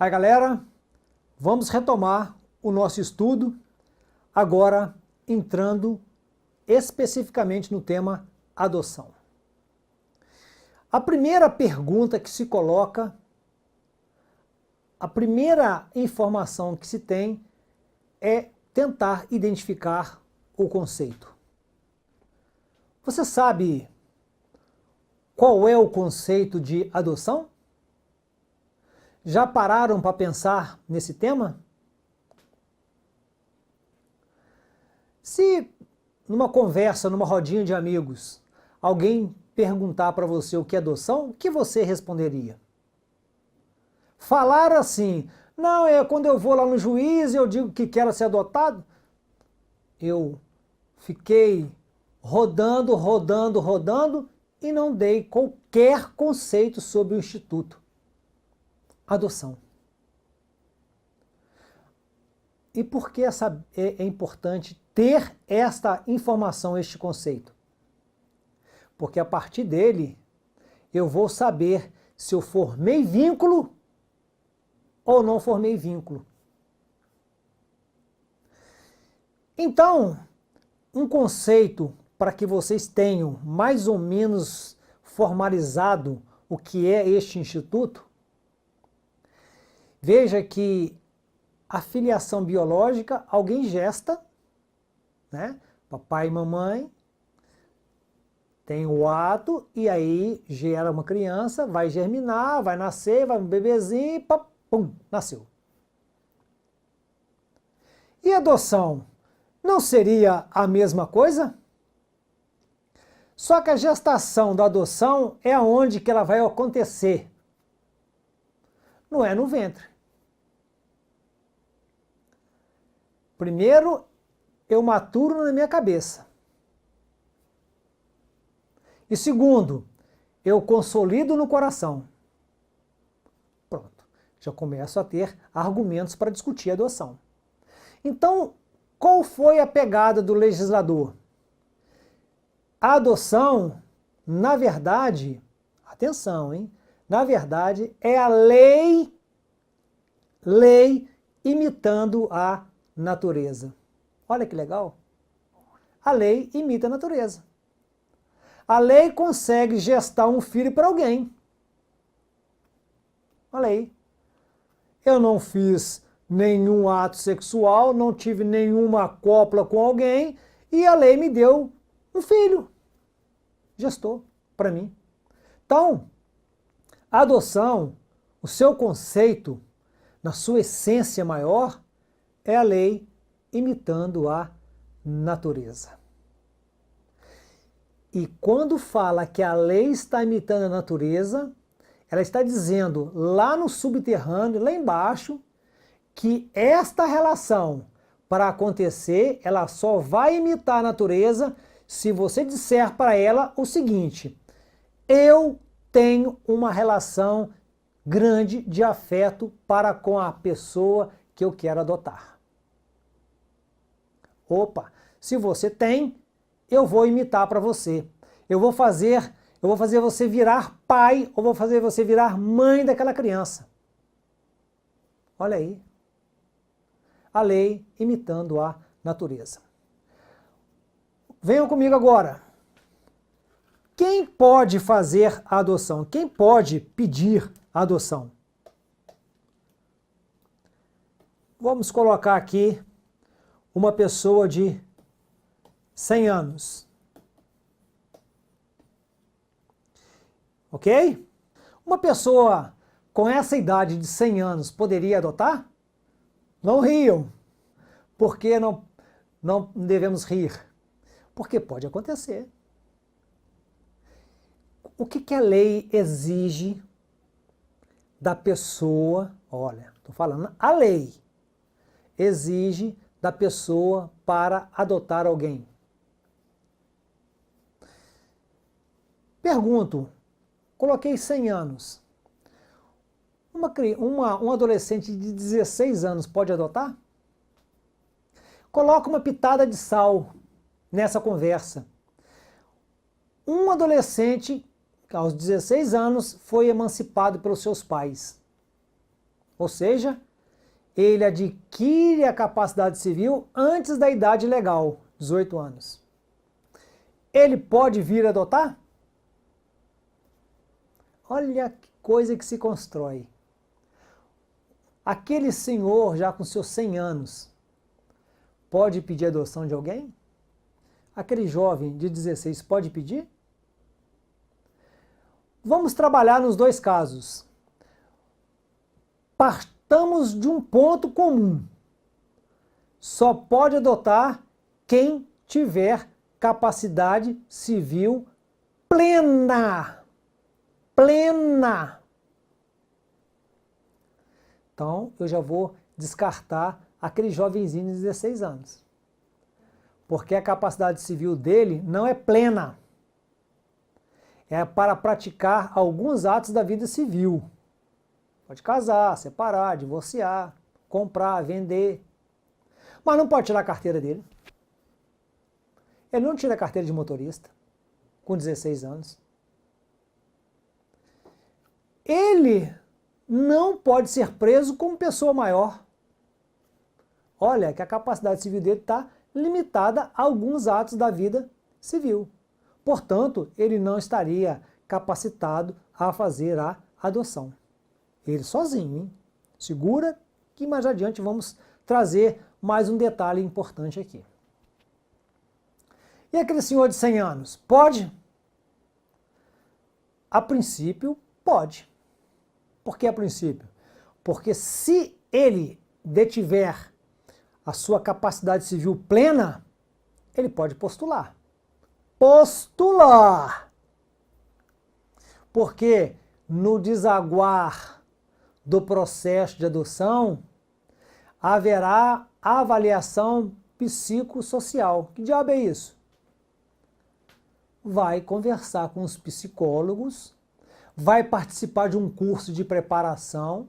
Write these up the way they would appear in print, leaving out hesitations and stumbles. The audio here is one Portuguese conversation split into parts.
Aí, galera, vamos retomar o nosso estudo, agora entrando especificamente no tema adoção. A primeira pergunta que se coloca, a primeira informação que se tem é tentar identificar o conceito. Você sabe qual é o conceito de adoção? Já pararam para pensar nesse tema? Se numa conversa, numa rodinha de amigos, alguém perguntar para você o que é adoção, o que você responderia? Falar assim, não, quando eu vou lá no juiz e eu digo que quero ser adotado, eu fiquei rodando e não dei qualquer conceito sobre o instituto. Adoção. E por que é importante ter esta informação, este conceito? Porque a partir dele eu vou saber se eu formei vínculo ou não formei vínculo. Então, um conceito para que vocês tenham mais ou menos formalizado o que é este instituto, veja que a filiação biológica, alguém gesta, né? Papai e mamãe, tem o ato e aí gera uma criança, vai germinar, vai nascer, vai um bebezinho e pum, nasceu. E adoção não seria a mesma coisa? Só que a gestação da adoção é aonde que ela vai acontecer. Não é no ventre. Primeiro, eu maturo na minha cabeça. E segundo, eu consolido no coração. Pronto, já começo a ter argumentos para discutir a adoção. Então, qual foi a pegada do legislador? A adoção, na verdade, atenção, hein? Na verdade, é a lei imitando a natureza. Olha que legal. A lei imita a natureza. A lei consegue gestar um filho para alguém. A lei. Eu não fiz nenhum ato sexual, não tive nenhuma cópula com alguém e a lei me deu um filho. Gestou para mim. Então, a adoção, o seu conceito, na sua essência maior, é a lei imitando a natureza. E quando fala que a lei está imitando a natureza, ela está dizendo lá no subterrâneo, lá embaixo, que esta relação, para acontecer, ela só vai imitar a natureza se você disser para ela o seguinte: eu tenho uma relação grande de afeto para com a pessoa que eu quero adotar. Opa, se você tem, eu vou imitar para você. Eu vou fazer você virar pai ou vou fazer você virar mãe daquela criança. Olha aí. A lei imitando a natureza. Venham comigo agora. Quem pode fazer a adoção? Quem pode pedir a adoção? Vamos colocar aqui uma pessoa de 100 anos. Ok? Uma pessoa com essa idade de 100 anos poderia adotar? Não riam. Por que não devemos rir? Porque pode acontecer. O que a lei exige da pessoa? Olha, estou falando, a lei exige da pessoa para adotar alguém. Pergunto, coloquei 100 anos. Um adolescente de 16 anos pode adotar? Coloca uma pitada de sal nessa conversa. Um adolescente, aos 16 anos, foi emancipado pelos seus pais. Ou seja, ele adquire a capacidade civil antes da idade legal, 18 anos. Ele pode vir adotar? Olha que coisa que se constrói. Aquele senhor, já com seus 100 anos, pode pedir adoção de alguém? Aquele jovem de 16 pode pedir? Vamos trabalhar nos dois casos. Partamos de um ponto comum. Só pode adotar quem tiver capacidade civil plena. Plena. Então, eu já vou descartar aquele jovenzinho de 16 anos. Porque a capacidade civil dele não é plena. É para praticar alguns atos da vida civil. Pode casar, separar, divorciar, comprar, vender. Mas não pode tirar a carteira dele. Ele não tira a carteira de motorista com 16 anos. Ele não pode ser preso como pessoa maior. Olha que a capacidade civil dele está limitada a alguns atos da vida civil. Portanto, ele não estaria capacitado a fazer a adoção. Ele sozinho, hein? Segura que mais adiante vamos trazer mais um detalhe importante aqui. E aquele senhor de 100 anos, pode? A princípio, pode. Por que a princípio? Porque se ele detiver a sua capacidade civil plena, ele pode postular. Postular! Porque no desaguar do processo de adoção, haverá avaliação psicossocial. Que diabo é isso? Vai conversar com os psicólogos, vai participar de um curso de preparação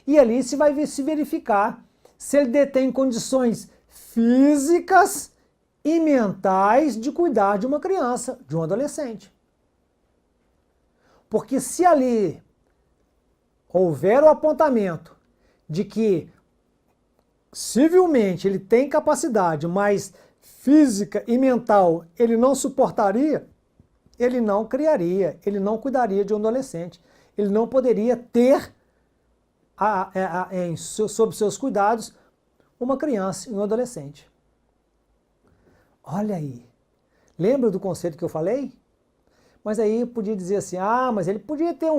e ali se vai se verificar se ele detém condições físicas e mentais de cuidar de uma criança, de um adolescente. Porque se ali houver o apontamento de que civilmente ele tem capacidade, mas física e mental ele não suportaria, ele não criaria, ele não cuidaria de um adolescente. Ele não poderia ter sob seus cuidados uma criança e um adolescente. Olha aí. Lembra do conceito que eu falei? Mas aí eu podia dizer assim, mas ele podia ter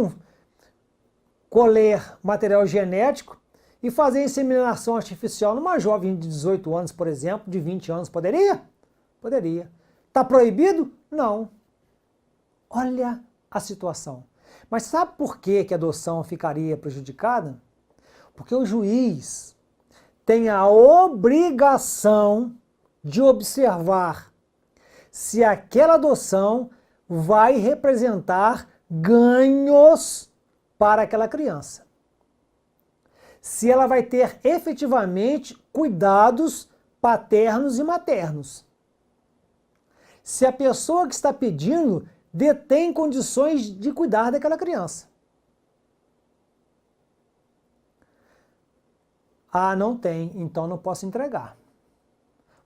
colher material genético e fazer inseminação artificial numa jovem de 18 anos, por exemplo, de 20 anos. Poderia? Poderia. Está proibido? Não. Olha a situação. Mas sabe por que a adoção ficaria prejudicada? Porque o juiz tem a obrigação de observar se aquela adoção vai representar ganhos para aquela criança. Se ela vai ter efetivamente cuidados paternos e maternos. Se a pessoa que está pedindo detém condições de cuidar daquela criança. Não tem, então não posso entregar.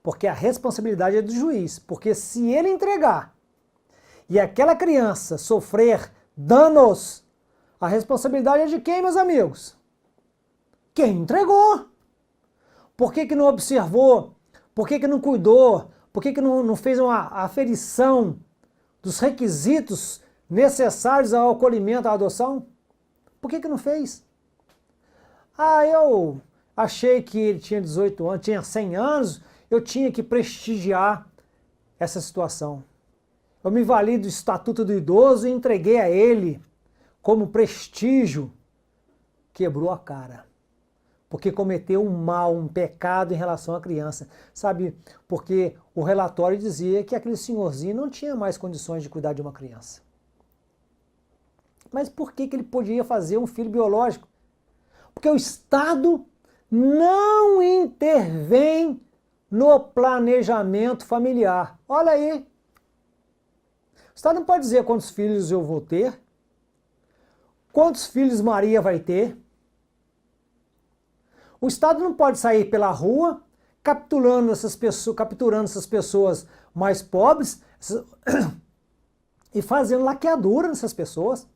Porque a responsabilidade é do juiz. Porque se ele entregar e aquela criança sofrer danos, a responsabilidade é de quem, meus amigos? Quem entregou. Por que não observou? Por que não cuidou? Por que não fez uma aferição dos requisitos necessários ao acolhimento, à adoção? Por que não fez? Eu achei que ele tinha 18 anos, tinha 100 anos, eu tinha que prestigiar essa situação. Eu me vali do Estatuto do Idoso e entreguei a ele como prestígio. Quebrou a cara. Porque cometeu um mal, um pecado em relação à criança. Sabe, porque o relatório dizia que aquele senhorzinho não tinha mais condições de cuidar de uma criança. Mas por que ele podia fazer um filho biológico? Porque o Estado não intervém no planejamento familiar. Olha aí. O Estado não pode dizer quantos filhos eu vou ter, quantos filhos Maria vai ter. O Estado não pode sair pela rua capturando essas pessoas mais pobres e fazendo laqueadura nessas pessoas,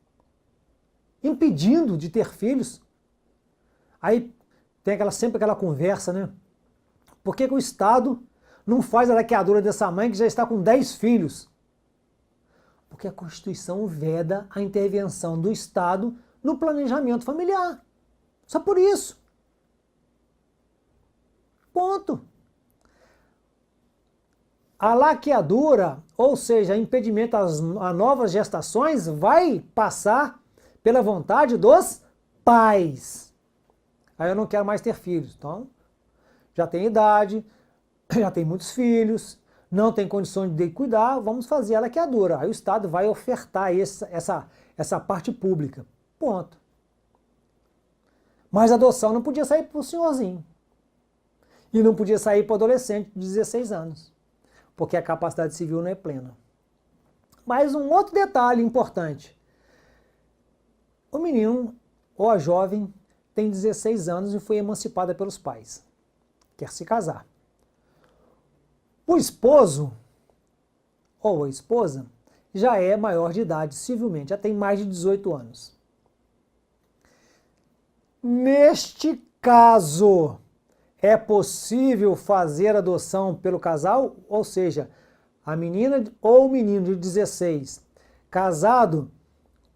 impedindo de ter filhos. Aí tem sempre aquela conversa, né? Por que o Estado não faz a laqueadura dessa mãe que já está com 10 filhos? Porque a Constituição veda a intervenção do Estado no planejamento familiar. Só por isso. Ponto. A laqueadura, ou seja, impedimento a novas gestações, vai passar pela vontade dos pais. Aí eu não quero mais ter filhos. Então, já tem idade, já tem muitos filhos, não tem condições de cuidar, vamos fazer a laqueadura. Aí o Estado vai ofertar essa parte pública. Ponto. Mas a adoção não podia sair para o senhorzinho. E não podia sair para o adolescente de 16 anos. Porque a capacidade civil não é plena. Mas um outro detalhe importante. O menino ou a jovem tem 16 anos e foi emancipada pelos pais. Quer se casar. O esposo ou a esposa já é maior de idade civilmente, já tem mais de 18 anos. Neste caso, é possível fazer adoção pelo casal? Ou seja, a menina ou o menino de 16, casado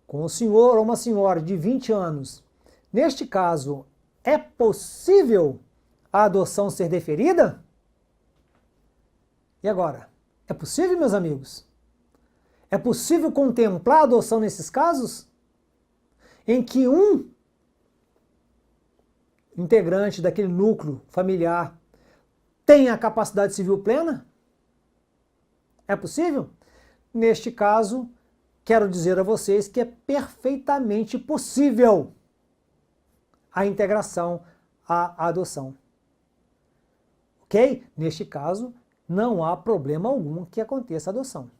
com um senhor ou uma senhora de 20 anos. Neste caso, é possível a adoção ser deferida? E agora? É possível, meus amigos? É possível contemplar a adoção nesses casos? Em que um integrante daquele núcleo familiar tem a capacidade civil plena? É possível? Neste caso, quero dizer a vocês que é perfeitamente possível a integração à adoção. Ok? Neste caso, não há problema algum que aconteça a adoção.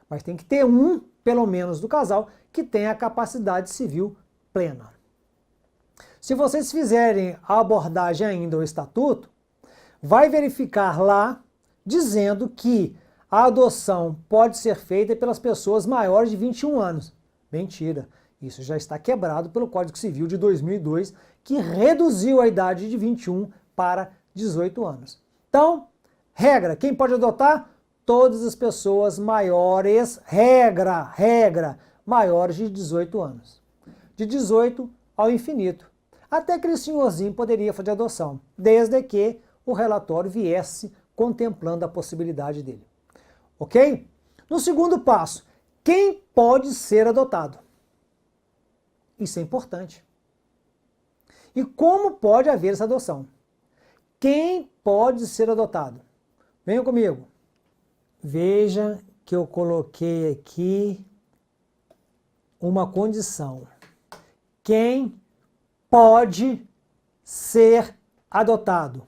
Mas tem que ter um, pelo menos, do casal que tenha a capacidade civil plena. Se vocês fizerem a abordagem ainda ao estatuto, vai verificar lá dizendo que a adoção pode ser feita pelas pessoas maiores de 21 anos. Mentira, isso já está quebrado pelo Código Civil de 2002, que reduziu a idade de 21 para 18 anos. Então, regra, quem pode adotar? Todas as pessoas maiores, regra, maiores de 18 anos. De 18 ao infinito. Até aquele senhorzinho poderia fazer adoção, desde que o relatório viesse contemplando a possibilidade dele. Ok? No segundo passo, quem pode ser adotado? Isso é importante. E como pode haver essa adoção? Quem pode ser adotado? Venham comigo. Veja que eu coloquei aqui uma condição. Quem pode ser adotado?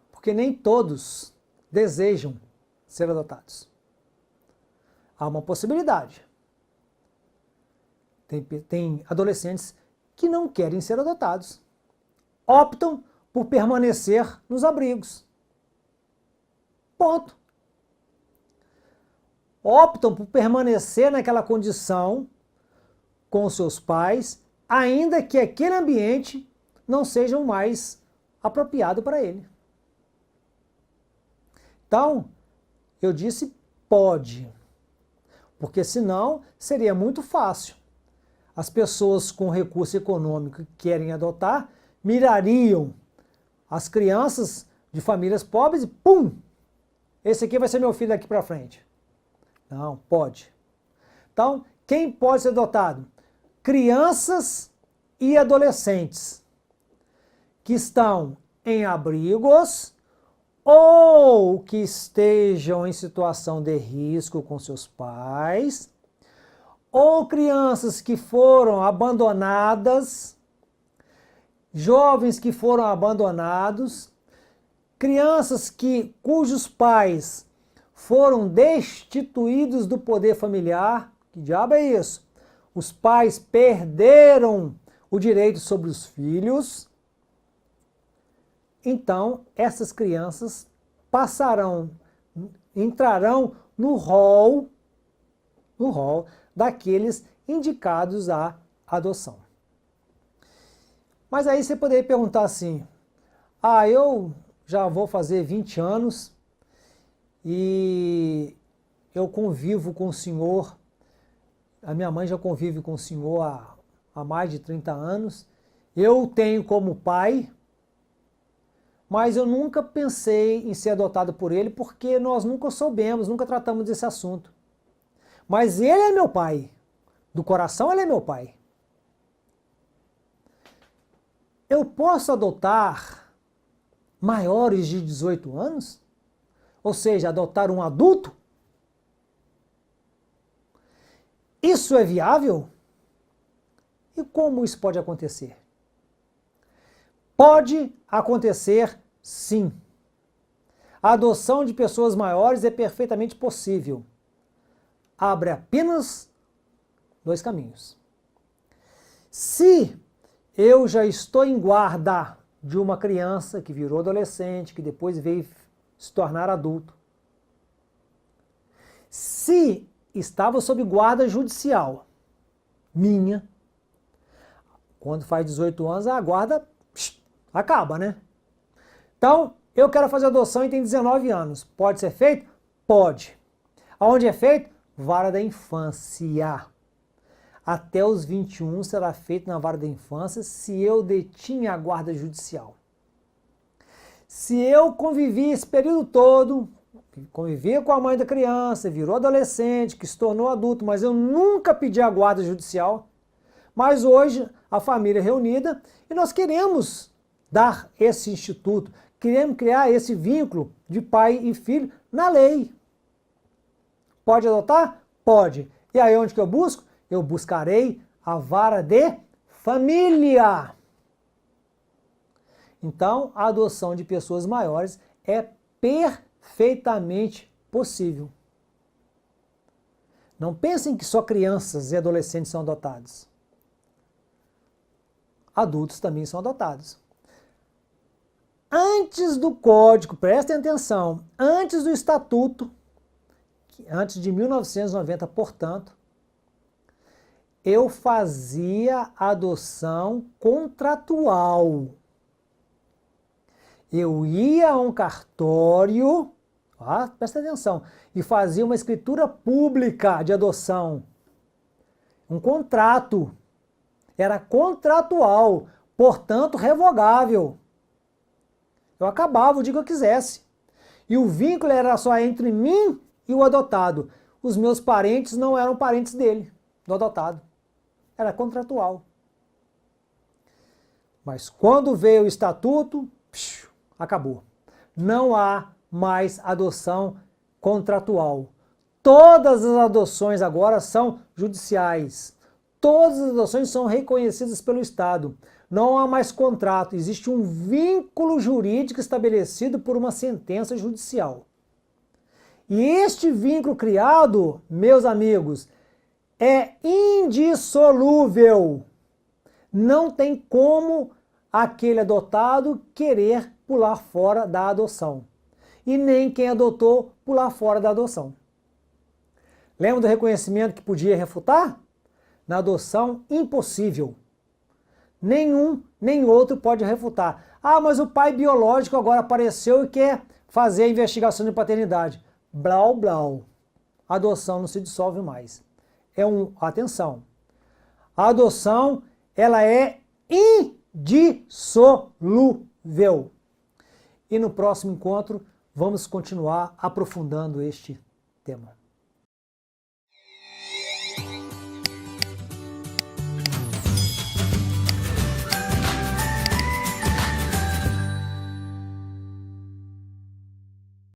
Porque nem todos desejam ser adotados. Há uma possibilidade. Tem adolescentes que não querem ser adotados. Optam por permanecer nos abrigos. Ponto. Optam por permanecer naquela condição com seus pais, ainda que aquele ambiente não seja o mais apropriado para ele. Então, eu disse pode, porque senão seria muito fácil. As pessoas com recurso econômico que querem adotar mirariam as crianças de famílias pobres e pum! Esse aqui vai ser meu filho daqui para frente. Não, pode. Então, quem pode ser adotado? Crianças e adolescentes que estão em abrigos ou que estejam em situação de risco com seus pais, ou crianças que foram abandonadas, jovens que foram abandonados, crianças cujos pais foram destituídos do poder familiar. Que diabo é isso? os pais perderam o direito sobre os filhos, então essas crianças entrarão no rol daqueles indicados à adoção. Mas aí você poderia perguntar assim, eu já vou fazer 20 anos e eu convivo com o senhor, a minha mãe já convive com o senhor há mais de 30 anos, eu tenho como pai, mas eu nunca pensei em ser adotado por ele porque nós nunca soubemos, nunca tratamos desse assunto. Mas ele é meu pai, do coração ele é meu pai. Eu posso adotar maiores de 18 anos? Ou seja, adotar um adulto? Isso é viável? E como isso pode acontecer? Pode acontecer, sim. A adoção de pessoas maiores é perfeitamente possível. Abre apenas 2 caminhos. Se eu já estou em guarda de uma criança que virou adolescente, que depois veio se tornar adulto, se estava sob guarda judicial minha, quando faz 18 anos a guarda acaba, né? Então, eu quero fazer adoção e tenho 19 anos. Pode ser feito? Pode. Aonde é feito? Vara da infância. Até os 21 será feito na vara da infância se eu detinha a guarda judicial. Se eu convivi esse período todo, convivia com a mãe da criança, virou adolescente, que se tornou adulto, mas eu nunca pedi a guarda judicial, mas hoje a família é reunida e nós queremos dar esse instituto, queremos criar esse vínculo de pai e filho na lei. Pode adotar? Pode. E aí onde que eu busco? Eu buscarei a vara de família. Então, a adoção de pessoas maiores é perfeitamente possível. Não pensem que só crianças e adolescentes são adotados. Adultos também são adotados. Antes do código, prestem atenção, antes do estatuto, antes de 1990, portanto, eu fazia adoção contratual. Eu ia a um cartório, presta atenção, e fazia uma escritura pública de adoção. Um contrato. Era contratual, portanto revogável. Eu acabava o dia que eu quisesse. E o vínculo era só entre mim e o adotado. Os meus parentes não eram parentes dele, do adotado. Era contratual. Mas quando veio o estatuto, acabou. Não há mais adoção contratual. Todas as adoções agora são judiciais. Todas as adoções são reconhecidas pelo Estado. Não há mais contrato, existe um vínculo jurídico estabelecido por uma sentença judicial. E este vínculo criado, meus amigos, é indissolúvel. Não tem como aquele adotado querer pular fora da adoção. E nem quem adotou pular fora da adoção. Lembra do reconhecimento que podia refutar? Na adoção, impossível. Nenhum, nem outro pode refutar. Mas o pai biológico agora apareceu e quer fazer a investigação de paternidade. Blau, blau. A adoção não se dissolve mais. Atenção. A adoção, ela é indissolúvel. E no próximo encontro, vamos continuar aprofundando este tema.